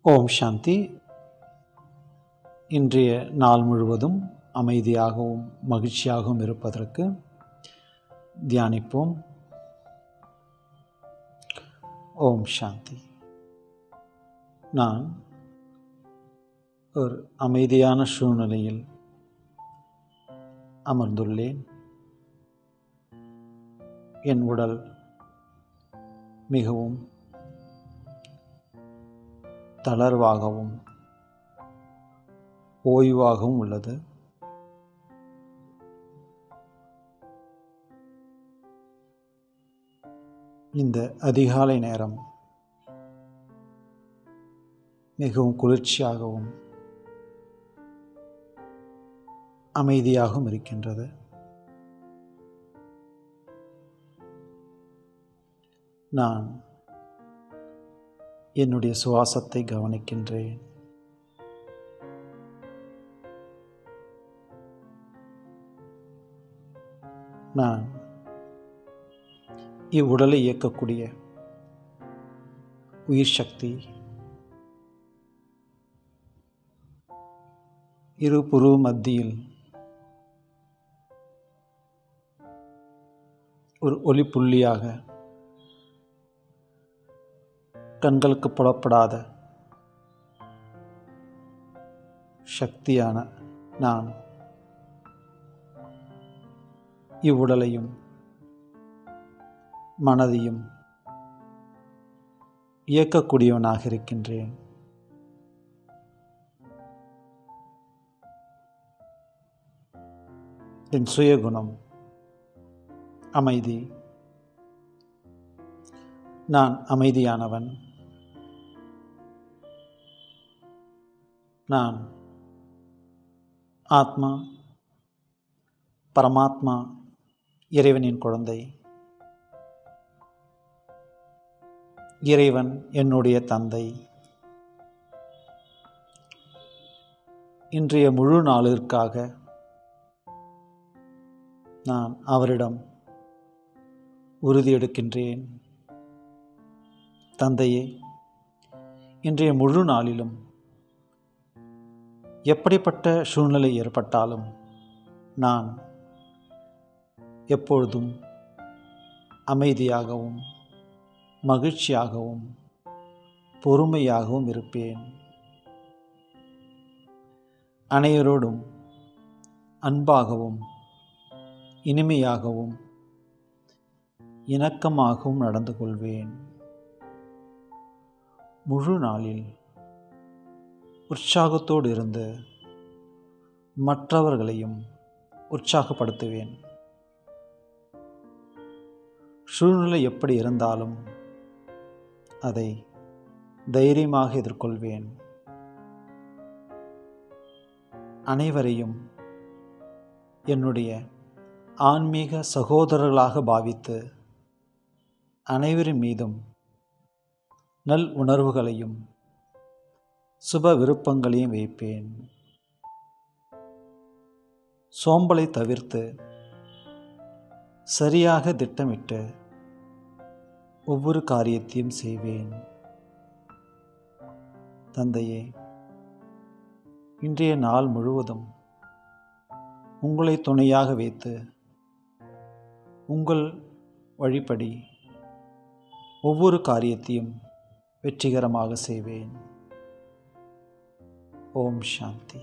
ஓம் சாந்தி. இன்றைய நாள் முழுவதும் அமைதியாகவும் மகிழ்ச்சியாகவும் இருப்பதற்கு தியானிப்போம். ஓம் சாந்தி. நான் ஒரு அமைதியான சூழ்நிலையில் அமர்ந்துள்ளேன். என் உடல் மிகவும் தளர்வாகவும் ஓய்வாகவும் உள்ளது. இந்த அதிகாலை நேரம் மிகவும் குளிர்ச்சியாகவும் அமைதியாகவும் இருக்கின்றது. நான் என்னுடைய சுவாசத்தை கவனிக்கின்றேன். நான் இவ்வுடலை இயக்கக்கூடிய உயிர் சக்தி இரு புருவ மத்தியில் ஒரு ஒளிப்புள்ளியாக கண்களுக்கு புலப்படாத சக்தியான நான் இவ்வுடலையும் மனதையும் இயக்கக்கூடியவனாக இருக்கின்றேன். என் சுயகுணம் அமைதி. நான் அமைதியானவன். நான் ஆத்மா, பரமாத்மா, இறைவனின் குழந்தை. இறைவன் என்னுடைய தந்தை. இன்றைய முழு நாளிற்காக நான் அவரிடம் உறுதியெடுக்கின்றேன். தந்தையே, இன்றைய முழு நாளிலும் எப்படிப்பட்ட சூழ்நிலை ஏற்பட்டாலும் நான் எப்பொழுதும் அமைதியாகவும் மகிழ்ச்சியாகவும் பொறுமையாகவும் இருப்பேன். அனைவரோடும் அன்பாகவும் இனிமையாகவும் இணக்கமாகவும் நடந்து கொள்வேன். முழு நாளில் உற்சாகத்தோடு இருந்து மற்றவர்களையும் உற்சாகப்படுத்துவேன். சூழ்நிலை எப்படி இருந்தாலும் அதை தைரியமாக எதிர்கொள்வேன். அனைவரையும் என்னுடைய ஆன்மீக சகோதரர்களாக பாவித்து அனைவரின் மீதும் நல் உணர்வுகளையும் சுப விருப்பங்களையும் வைப்பேன். சோம்பலை தவிர்த்து சரியாக திட்டமிட்டு ஒவ்வொரு காரியத்தையும் செய்வேன். தந்தையே, இன்றைய நாள் முழுவதும் உங்களை துணையாக வைத்து உங்கள் வழிப்படி ஒவ்வொரு காரியத்தையும் வெற்றிகரமாக செய்வேன். ஓம் சாந்தி.